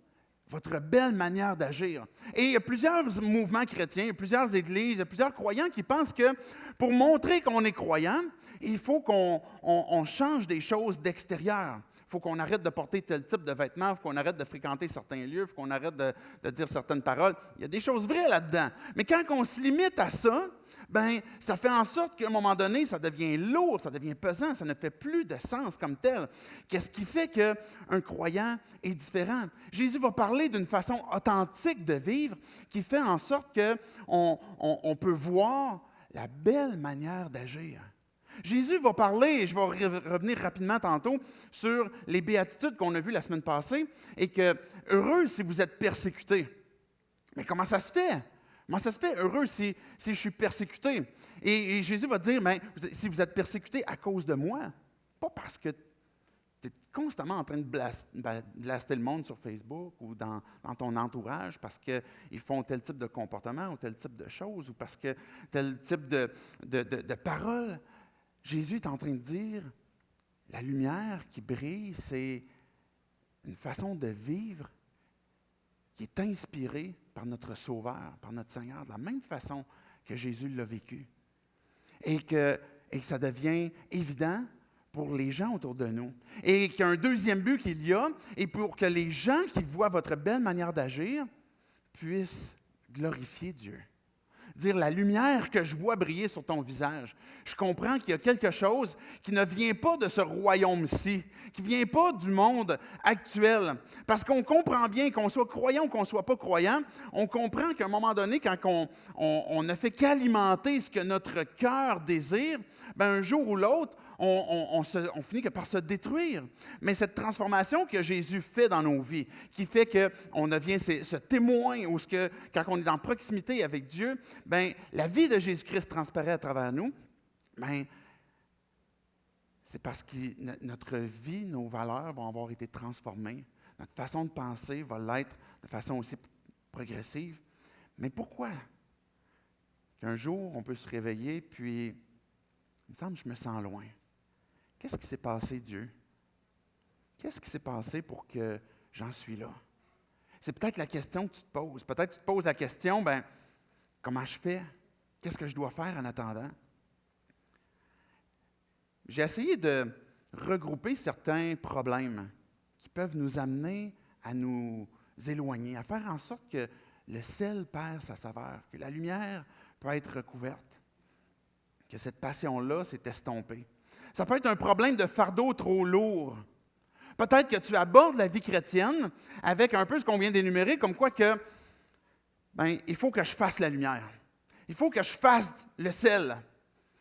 votre belle manière d'agir. Et il y a plusieurs mouvements chrétiens, il y a plusieurs églises, il y a plusieurs croyants qui pensent que pour montrer qu'on est croyant, il faut qu'on change des choses d'extérieur. Il faut qu'on arrête de porter tel type de vêtements, il faut qu'on arrête de fréquenter certains lieux, il faut qu'on arrête de dire certaines paroles. Il y a des choses vraies là-dedans. Mais quand on se limite à ça, bien, ça fait en sorte qu'à un moment donné, ça devient lourd, ça devient pesant, ça ne fait plus de sens comme tel. Qu'est-ce qui fait qu'un croyant est différent? Jésus va parler d'une façon authentique de vivre qui fait en sorte qu'on peut voir la belle manière d'agir. Jésus va parler, et je vais revenir rapidement tantôt, sur les béatitudes qu'on a vues la semaine passée, et que heureux si vous êtes persécutés. Mais comment ça se fait? Comment ça se fait heureux si je suis persécuté? Et Jésus va dire, mais si vous êtes persécuté à cause de moi, pas parce que tu es constamment en train de blaster le monde sur Facebook ou dans ton entourage parce qu'ils font tel type de comportement ou tel type de choses ou parce que tel type de paroles. Jésus est en train de dire, la lumière qui brille, c'est une façon de vivre qui est inspirée par notre Sauveur, par notre Seigneur, de la même façon que Jésus l'a vécu. Et que ça devient évident pour les gens autour de nous. Et qu'il y a un deuxième but qu'il y a, et pour que les gens qui voient votre belle manière d'agir puissent glorifier Dieu. Dire la lumière que je vois briller sur ton visage. Je comprends qu'il y a quelque chose qui ne vient pas de ce royaume-ci, qui ne vient pas du monde actuel. Parce qu'on comprend bien, qu'on soit croyant ou qu'on ne soit pas croyant, on comprend qu'à un moment donné, quand on ne fait qu'alimenter ce que notre cœur désire, bien, un jour ou l'autre, on finit que par se détruire. Mais cette transformation que Jésus fait dans nos vies, qui fait qu'on devient ce témoin, ou quand on est en proximité avec Dieu, bien, la vie de Jésus-Christ transparaît à travers nous, bien, c'est parce que notre vie, nos valeurs vont avoir été transformées. Notre façon de penser va l'être de façon aussi progressive. Mais pourquoi? Qu'un jour, on peut se réveiller, puis, il me semble que je me sens loin. Qu'est-ce qui s'est passé, Dieu? Qu'est-ce qui s'est passé pour que j'en suis là? C'est peut-être la question que tu te poses. Peut-être que tu te poses la question, comment je fais? Qu'est-ce que je dois faire en attendant? J'ai essayé de regrouper certains problèmes qui peuvent nous amener à nous éloigner, à faire en sorte que le sel perd sa saveur, que la lumière peut être recouverte, que cette passion-là s'est estompée. Ça peut être un problème de fardeau trop lourd. Peut-être que tu abordes la vie chrétienne avec un peu ce qu'on vient d'énumérer, comme quoi que, il faut que je fasse la lumière. Il faut que je fasse le sel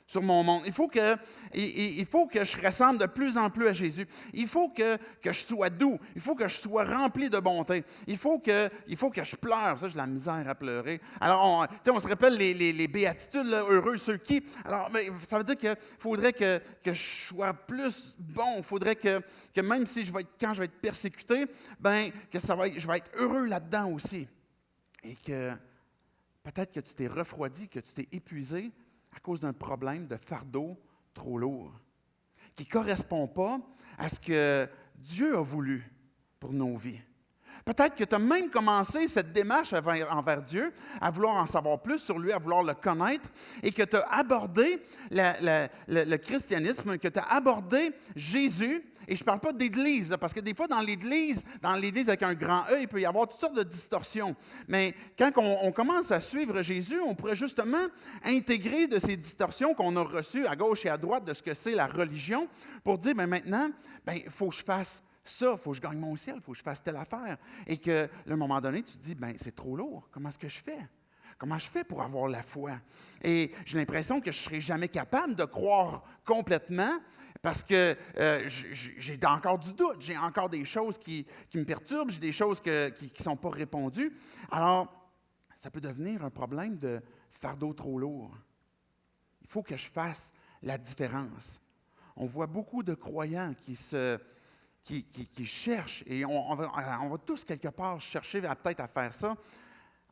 sur mon monde. Il faut que je ressemble de plus en plus à Jésus. Il faut que je sois doux. Il faut que je sois rempli de bonté. Il faut que je pleure. Ça, j'ai la misère à pleurer. Alors, on se rappelle les béatitudes, là, heureux ceux qui. Alors, ça veut dire qu'il faudrait que je sois plus bon. Il faudrait que même si quand je vais être persécuté, je vais être heureux là-dedans aussi. Et que peut-être que tu t'es refroidi, que tu t'es épuisé à cause d'un problème de fardeau trop lourd, qui ne correspond pas à ce que Dieu a voulu pour nos vies. Peut-être que tu as même commencé cette démarche envers Dieu, à vouloir en savoir plus sur lui, à vouloir le connaître, et que tu as abordé le christianisme, que tu as abordé Jésus. Et je ne parle pas d'Église, là, parce que des fois, dans l'Église avec un grand E, il peut y avoir toutes sortes de distorsions. Mais quand on commence à suivre Jésus, on pourrait justement intégrer de ces distorsions qu'on a reçues à gauche et à droite de ce que c'est la religion, pour dire, maintenant, il faut que je fasse ça, il faut que je gagne mon ciel, il faut que je fasse telle affaire. Et que, à un moment donné, tu te dis, c'est trop lourd, comment est-ce que je fais? Comment je fais pour avoir la foi? Et j'ai l'impression que je ne serai jamais capable de croire complètement parce que j'ai encore du doute, j'ai encore des choses qui me perturbent, j'ai des choses qui ne sont pas répondues. Alors, ça peut devenir un problème de fardeau trop lourd. Il faut que je fasse la différence. On voit beaucoup de croyants qui cherchent, et on va tous quelque part chercher peut-être à faire ça,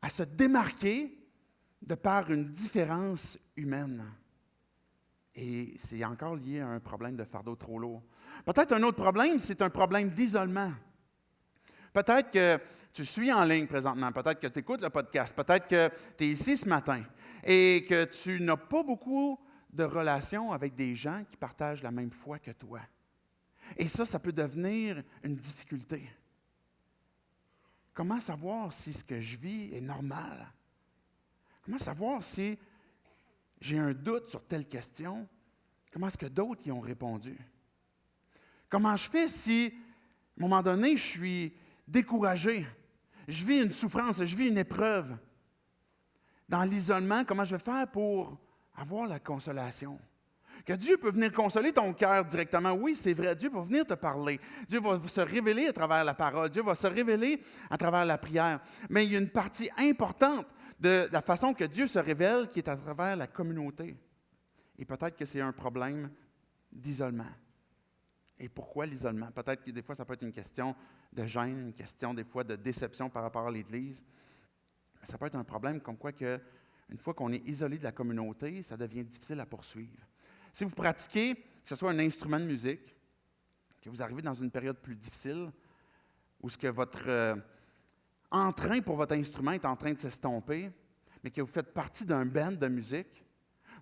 à se démarquer de par une différence humaine. Et c'est encore lié à un problème de fardeau trop lourd. Peut-être un autre problème, c'est un problème d'isolement. Peut-être que tu suis en ligne présentement, peut-être que tu écoutes le podcast, peut-être que tu es ici ce matin et que tu n'as pas beaucoup de relations avec des gens qui partagent la même foi que toi. Et ça peut devenir une difficulté. Comment savoir si ce que je vis est normal? Comment savoir si j'ai un doute sur telle question? Comment est-ce que d'autres y ont répondu? Comment je fais si, à un moment donné, je suis découragé, je vis une souffrance, je vis une épreuve? Dans l'isolement, comment je vais faire pour avoir la consolation? Que Dieu peut venir consoler ton cœur directement. Oui, c'est vrai, Dieu va venir te parler. Dieu va se révéler à travers la parole. Dieu va se révéler à travers la prière. Mais il y a une partie importante de la façon que Dieu se révèle qui est à travers la communauté. Et peut-être que c'est un problème d'isolement. Et pourquoi l'isolement? Peut-être que des fois, ça peut être une question de gêne, une question des fois de déception par rapport à l'Église. Mais ça peut être un problème comme quoi que, une fois qu'on est isolé de la communauté, ça devient difficile à poursuivre. Si vous pratiquez, que ce soit un instrument de musique, que vous arrivez dans une période plus difficile, où ce que votre entrain pour votre instrument est en train de s'estomper, mais que vous faites partie d'un band de musique,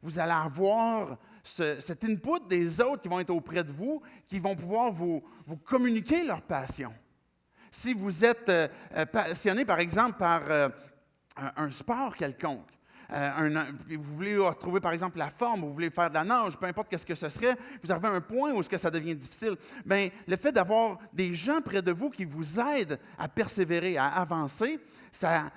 vous allez avoir cet input des autres qui vont être auprès de vous, qui vont pouvoir vous communiquer leur passion. Si vous êtes passionné, par exemple, par un sport quelconque, vous voulez retrouver, par exemple, la forme, vous voulez faire de la nage, peu importe ce que ce serait, vous arrivez à un point où est-ce que ça devient difficile. Bien, le fait d'avoir des gens près de vous qui vous aident à persévérer, à avancer, ça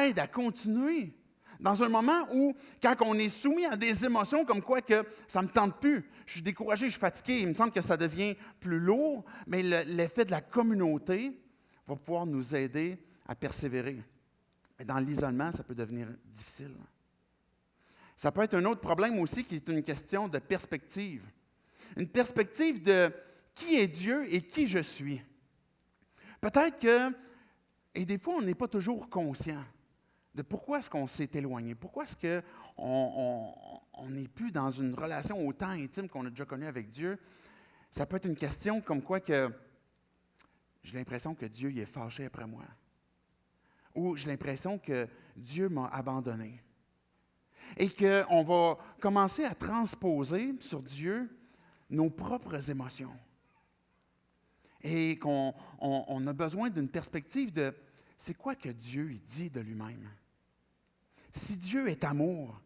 aide à continuer. Dans un moment où, quand on est soumis à des émotions comme quoi que ça ne me tente plus, je suis découragé, je suis fatigué, il me semble que ça devient plus lourd, mais l'effet de la communauté va pouvoir nous aider à persévérer. Mais dans l'isolement, ça peut devenir difficile. Ça peut être un autre problème aussi qui est une question de perspective. une perspective de qui est Dieu et qui je suis. Peut-être que, et des fois, on n'est pas toujours conscient de pourquoi est-ce qu'on s'est éloigné, pourquoi est-ce qu'on n'est plus dans une relation autant intime qu'on a déjà connue avec Dieu. Ça peut être une question comme quoi que j'ai l'impression que Dieu il est fâché après moi. Ou j'ai l'impression que Dieu m'a abandonné. Et qu'on va commencer à transposer sur Dieu nos propres émotions. Et qu'on a besoin d'une perspective de c'est quoi que Dieu il dit de lui-même. Si Dieu est amour,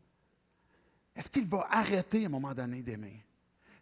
est-ce qu'il va arrêter à un moment donné d'aimer?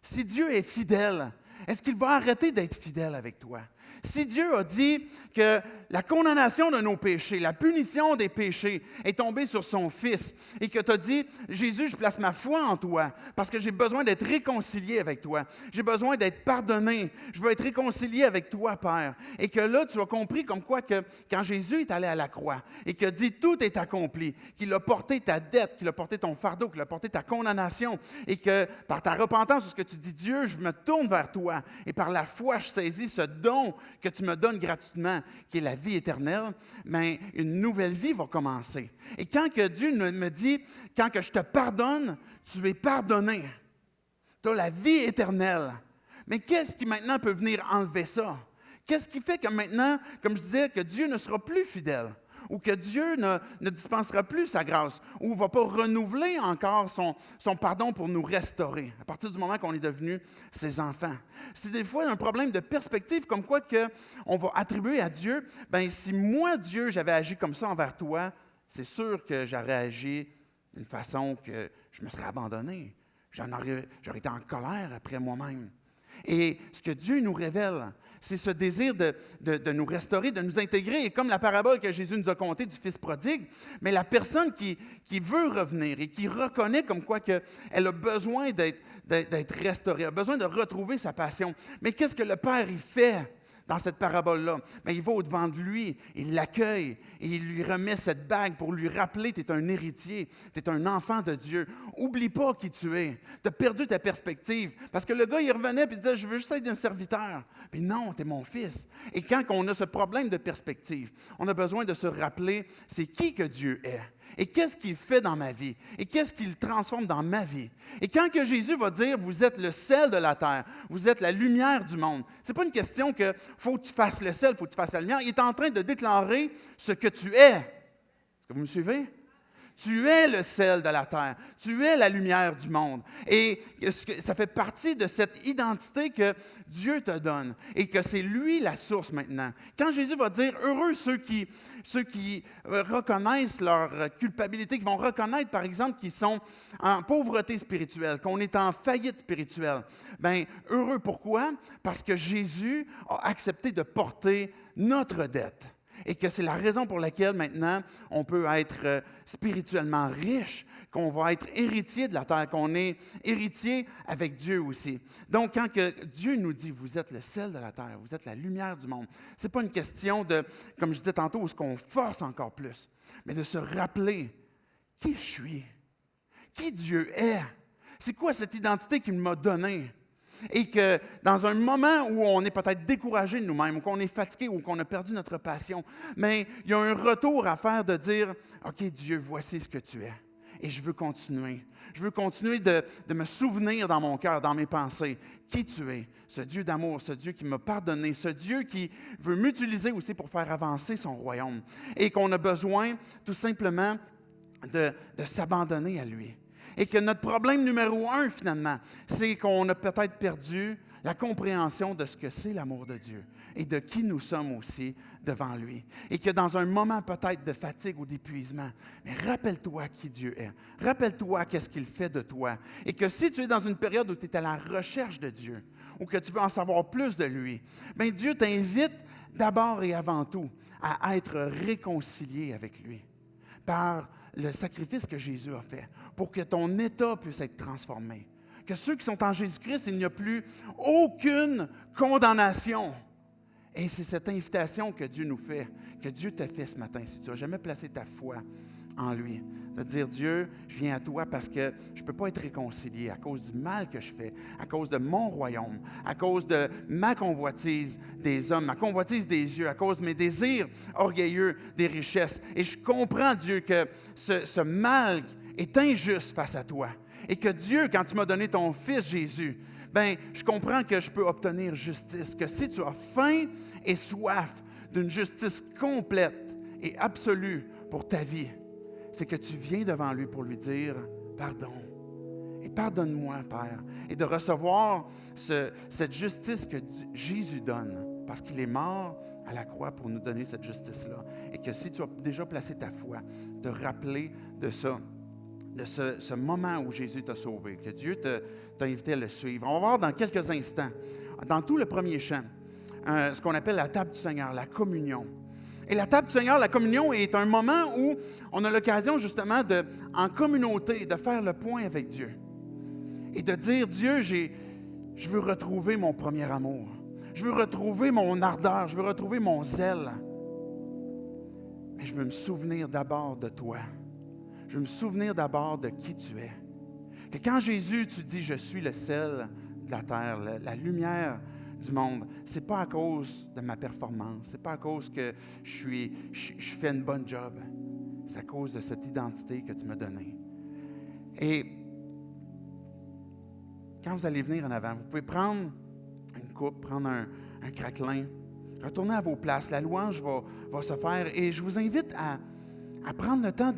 Si Dieu est fidèle, est-ce qu'il va arrêter d'être fidèle avec toi? Si Dieu a dit que la condamnation de nos péchés, la punition des péchés est tombée sur son Fils et que tu as dit, Jésus, je place ma foi en toi parce que j'ai besoin d'être réconcilié avec toi. J'ai besoin d'être pardonné. Je veux être réconcilié avec toi, Père. Et que là, tu as compris comme quoi que quand Jésus est allé à la croix et qu'il a dit, tout est accompli, qu'il a porté ta dette, qu'il a porté ton fardeau, qu'il a porté ta condamnation et que par ta repentance, ce que tu dis, Dieu, je me tourne vers toi et par la foi, je saisis ce don que tu me donnes gratuitement, qui est la vie éternelle, mais une nouvelle vie va commencer. Et quand que Dieu me dit, quand que je te pardonne, tu es pardonné. Tu as la vie éternelle. Mais qu'est-ce qui maintenant peut venir enlever ça? Qu'est-ce qui fait que maintenant, comme je disais, que Dieu ne sera plus fidèle? Ou que Dieu ne dispensera plus sa grâce, ou ne va pas renouveler encore son pardon pour nous restaurer, à partir du moment qu'on est devenu ses enfants. C'est des fois un problème de perspective, comme quoi on va attribuer à Dieu, bien si moi, Dieu, j'avais agi comme ça envers toi, c'est sûr que j'aurais agi d'une façon que je me serais abandonné. J'aurais été en colère après moi-même. Et ce que Dieu nous révèle, c'est ce désir de nous restaurer, de nous intégrer. Et comme la parabole que Jésus nous a contée du Fils prodigue, mais la personne qui veut revenir et qui reconnaît comme quoi elle a besoin d'être restaurée, a besoin de retrouver sa passion. Mais qu'est-ce que le Père y fait dans cette parabole-là? Bien, il va au-devant de lui, il l'accueille et il lui remet cette bague pour lui rappeler tu es un héritier, tu es un enfant de Dieu. Oublie pas qui tu es. Tu as perdu ta perspective. Parce que le gars, il revenait et il disait, je veux juste être un serviteur. Puis non, tu es mon fils. Et quand on a ce problème de perspective, on a besoin de se rappeler c'est qui que Dieu est. Et qu'est-ce qu'il fait dans ma vie? Et qu'est-ce qu'il transforme dans ma vie? Et quand que Jésus va dire, vous êtes le sel de la terre, vous êtes la lumière du monde, ce n'est pas une question que faut que tu fasses le sel, faut que tu fasses la lumière. Il est en train de déclarer ce que tu es. Est-ce que vous me suivez? Tu es le sel de la terre. Tu es la lumière du monde. Et ça fait partie de cette identité que Dieu te donne et que c'est lui la source maintenant. Quand Jésus va dire « Heureux ceux qui reconnaissent leur culpabilité, qui vont reconnaître, par exemple, qu'ils sont en pauvreté spirituelle, qu'on est en faillite spirituelle. » Bien, heureux pourquoi? Parce que Jésus a accepté de porter notre dette. Et que c'est la raison pour laquelle maintenant on peut être spirituellement riche, qu'on va être héritier de la terre, qu'on est héritier avec Dieu aussi. Donc, quand que Dieu nous dit, vous êtes le sel de la terre, vous êtes la lumière du monde, ce n'est pas une question de, comme je disais tantôt, où est-ce qu'on force encore plus, mais de se rappeler qui je suis, qui Dieu est, c'est quoi cette identité qu'il m'a donnée. Et que dans un moment où on est peut-être découragé de nous-mêmes, ou qu'on est fatigué, ou qu'on a perdu notre passion, mais il y a un retour à faire de dire, « OK, Dieu, voici ce que tu es. Et je veux continuer. Je veux continuer de me souvenir dans mon cœur, dans mes pensées, qui tu es, ce Dieu d'amour, ce Dieu qui m'a pardonné, ce Dieu qui veut m'utiliser aussi pour faire avancer son royaume. Et qu'on a besoin tout simplement de s'abandonner à lui. Et que notre problème numéro 1, finalement, c'est qu'on a peut-être perdu la compréhension de ce que c'est l'amour de Dieu et de qui nous sommes aussi devant lui. Et que dans un moment peut-être de fatigue ou d'épuisement, mais rappelle-toi qui Dieu est. Rappelle-toi qu'est-ce qu'il fait de toi. Et que si tu es dans une période où tu es à la recherche de Dieu ou que tu veux en savoir plus de lui, bien Dieu t'invite d'abord et avant tout à être réconcilié avec lui par le sacrifice que Jésus a fait pour que ton état puisse être transformé. Que ceux qui sont en Jésus-Christ, il n'y a plus aucune condamnation. Et c'est cette invitation que Dieu nous fait, que Dieu t'a fait ce matin. Si tu n'as jamais placé ta foi en lui. De dire, Dieu, je viens à toi parce que je ne peux pas être réconcilié à cause du mal que je fais, à cause de mon royaume, à cause de ma convoitise des hommes, ma convoitise des yeux, à cause de mes désirs orgueilleux des richesses. Et je comprends, Dieu, que ce mal est injuste face à toi. Et que Dieu, quand tu m'as donné ton Fils Jésus, ben, je comprends que je peux obtenir justice, que si tu as faim et soif d'une justice complète et absolue pour ta vie, c'est que tu viens devant lui pour lui dire « Pardon ». Et pardonne-moi, Père. Et de recevoir cette justice que Jésus donne, parce qu'il est mort à la croix pour nous donner cette justice-là. Et que si tu as déjà placé ta foi, de rappeler de ça, de ce moment où Jésus t'a sauvé, que Dieu t'a invité à le suivre. On va voir dans quelques instants, dans tout le premier chant, ce qu'on appelle la table du Seigneur, la communion. Et la table du Seigneur, la communion, est un moment où on a l'occasion justement, en communauté, de faire le point avec Dieu. Et de dire, Dieu, je veux retrouver mon premier amour. Je veux retrouver mon ardeur. Je veux retrouver mon zèle. Mais je veux me souvenir d'abord de toi. Je veux me souvenir d'abord de qui tu es. Que quand Jésus, tu dis, je suis le sel de la terre, la lumière du monde, ce n'est pas à cause de ma performance, ce n'est pas à cause que je fais une bonne job, c'est à cause de cette identité que tu m'as donnée. Et quand vous allez venir en avant, vous pouvez prendre une coupe, prendre un craquelin, retourner à vos places, la louange va se faire et je vous invite à prendre le temps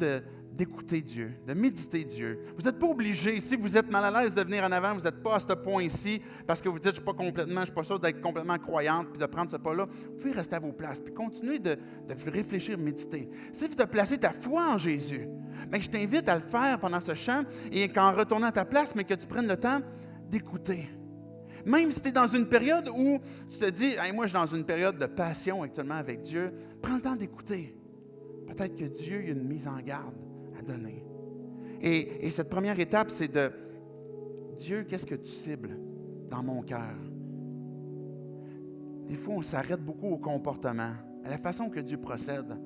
d'écouter Dieu, de méditer Dieu. Vous n'êtes pas obligé, si vous êtes mal à l'aise de venir en avant, vous n'êtes pas à ce point-ci, parce que vous dites, je ne suis pas sûr d'être complètement croyante, puis de prendre ce pas-là, vous pouvez rester à vos places, puis continuer de réfléchir, méditer. Si tu as placé ta foi en Jésus, bien, je t'invite à le faire pendant ce chant, et qu'en retournant à ta place, mais que tu prennes le temps d'écouter. Même si tu es dans une période où tu te dis, hey, moi je suis dans une période de passion actuellement avec Dieu, prends le temps d'écouter. Peut-être que Dieu a une mise en garde à donner. Et cette première étape, c'est de Dieu, qu'est-ce que tu cibles dans mon cœur? Des fois, on s'arrête beaucoup au comportement. À la façon que Dieu procède,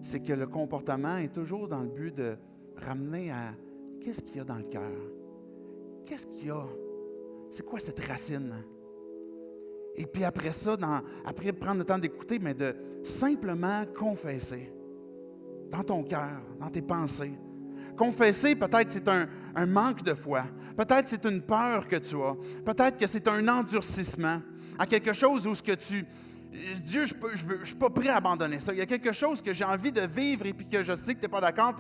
c'est que le comportement est toujours dans le but de ramener à qu'est-ce qu'il y a dans le cœur? Qu'est-ce qu'il y a? C'est quoi cette racine? Et puis après ça, après prendre le temps d'écouter, mais de simplement confesser. Dans ton cœur, dans tes pensées. Confesser, peut-être c'est un manque de foi. Peut-être c'est une peur que tu as. Peut-être que c'est un endurcissement à quelque chose où ce que tu... Dieu, je ne suis pas prêt à abandonner ça. Il y a quelque chose que j'ai envie de vivre et puis que je sais que tu n'es pas d'accord.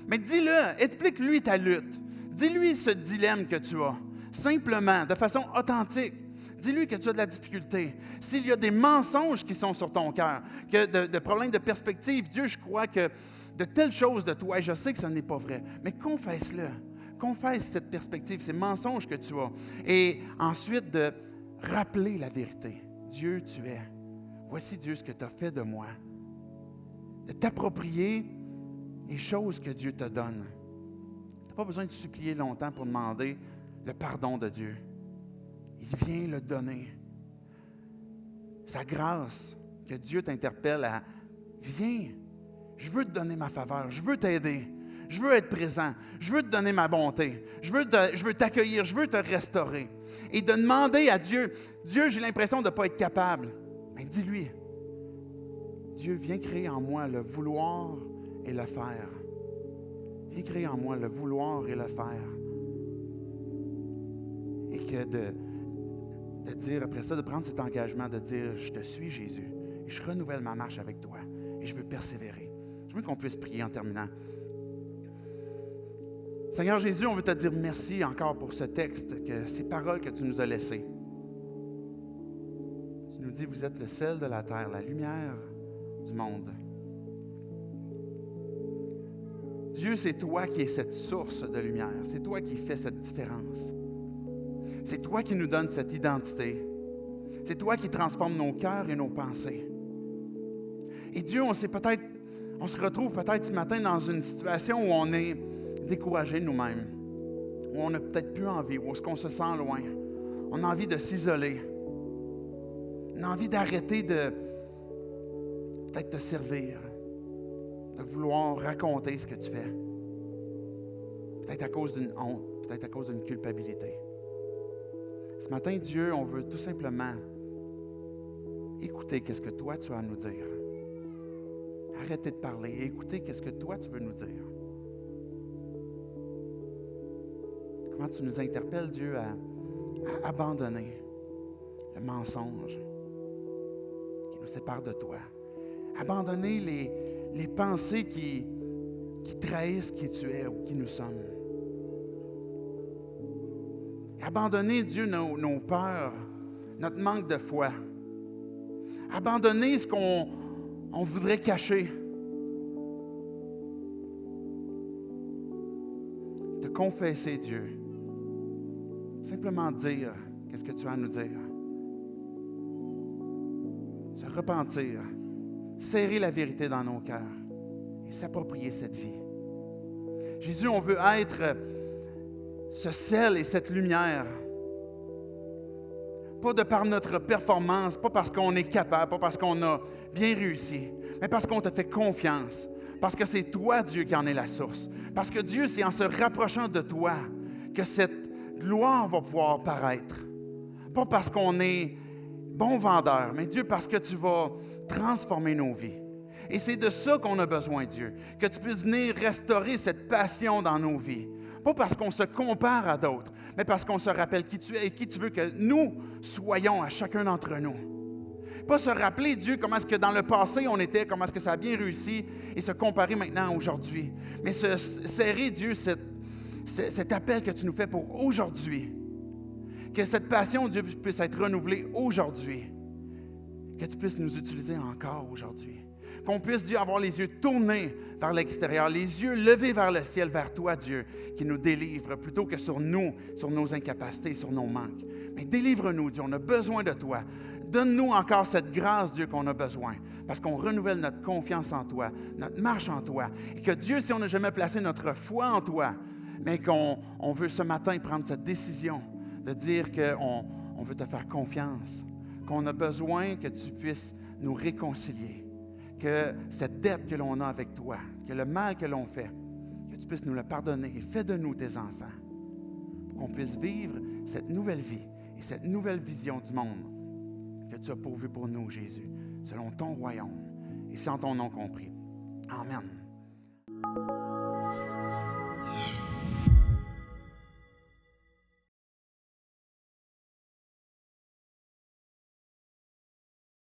Mais dis-le, explique-lui ta lutte. Dis-lui ce dilemme que tu as. Simplement, de façon authentique. Dis-lui que tu as de la difficulté. S'il y a des mensonges qui sont sur ton cœur, que de problèmes de perspective, Dieu, je crois que de telles choses de toi, et je sais que ce n'est pas vrai, mais confesse-le. Confesse cette perspective, ces mensonges que tu as. Et ensuite, de rappeler la vérité. Dieu, tu es. Voici, Dieu, ce que tu as fait de moi. De t'approprier les choses que Dieu te donne. Tu n'as pas besoin de supplier longtemps pour demander le pardon de Dieu. Il vient le donner. Sa grâce, que Dieu t'interpelle à « Viens, je veux te donner ma faveur, je veux t'aider, je veux être présent, je veux te donner ma bonté, je veux t'accueillir, je veux te restaurer. » Et de demander à Dieu, « Dieu, j'ai l'impression de ne pas être capable. » Bien, dis-lui, « Dieu, viens créer en moi le vouloir et le faire. Viens créer en moi le vouloir et le faire. » Et que de dire après ça, de prendre cet engagement, de dire, je te suis Jésus, et je renouvelle ma marche avec toi, et je veux persévérer. Je veux qu'on puisse prier en terminant. Seigneur Jésus, on veut te dire merci encore pour ce texte, ces paroles que tu nous as laissées. Tu nous dis, vous êtes le sel de la terre, la lumière du monde. Dieu, c'est toi qui es cette source de lumière, c'est toi qui fais cette différence. C'est toi qui nous donnes cette identité. C'est toi qui transformes nos cœurs et nos pensées. Et Dieu, on se retrouve peut-être ce matin dans une situation où on est découragé de nous-mêmes, où on n'a peut-être plus envie, où est-ce qu'on se sent loin. On a envie de s'isoler. On a envie d'arrêter de peut-être te servir, de vouloir raconter ce que tu fais. Peut-être à cause d'une honte, peut-être à cause d'une culpabilité. Ce matin, Dieu, on veut tout simplement écouter qu'est-ce que toi tu as à nous dire. Arrêtez de parler et écoutez qu'est-ce que toi tu veux nous dire. Comment tu nous interpelles, Dieu, à abandonner le mensonge qui nous sépare de toi. Abandonner les pensées qui trahissent qui tu es ou qui nous sommes. Abandonner, Dieu, nos peurs, notre manque de foi. Abandonner ce qu'on voudrait cacher. Te confesser, Dieu. Simplement dire qu'est-ce que tu as à nous dire. Se repentir. Serrer la vérité dans nos cœurs. Et s'approprier cette vie. Jésus, on veut être ce sel et cette lumière. Pas de par notre performance, pas parce qu'on est capable, pas parce qu'on a bien réussi, mais parce qu'on te fait confiance. Parce que c'est toi, Dieu, qui en est la source. Parce que Dieu, c'est en se rapprochant de toi que cette gloire va pouvoir paraître. Pas parce qu'on est bon vendeur, mais Dieu, parce que tu vas transformer nos vies. Et c'est de ça qu'on a besoin, Dieu. Que tu puisses venir restaurer cette passion dans nos vies. Pas parce qu'on se compare à d'autres, mais parce qu'on se rappelle qui tu es et qui tu veux que nous soyons à chacun d'entre nous. Pas se rappeler, Dieu, comment est-ce que dans le passé on était, comment est-ce que ça a bien réussi et se comparer maintenant à aujourd'hui. Mais se serrer, Dieu, cet appel que tu nous fais pour aujourd'hui. Que cette passion, Dieu, puisse être renouvelée aujourd'hui. Que tu puisses nous utiliser encore aujourd'hui. Qu'on puisse, Dieu, avoir les yeux tournés vers l'extérieur, les yeux levés vers le ciel, vers toi, Dieu, qui nous délivre, plutôt que sur nous, sur nos incapacités, sur nos manques. Mais délivre-nous, Dieu, on a besoin de toi. Donne-nous encore cette grâce, Dieu, qu'on a besoin, parce qu'on renouvelle notre confiance en toi, notre marche en toi. Et que Dieu, si on n'a jamais placé notre foi en toi, mais qu'on veut ce matin prendre cette décision de dire qu'on veut te faire confiance, qu'on a besoin que tu puisses nous réconcilier. Que cette dette que l'on a avec toi, que le mal que l'on fait, que tu puisses nous le pardonner et fais de nous tes enfants, pour qu'on puisse vivre cette nouvelle vie et cette nouvelle vision du monde que tu as pourvu pour nous, Jésus, selon ton royaume. Et c'est en ton nom qu'on prie. Amen.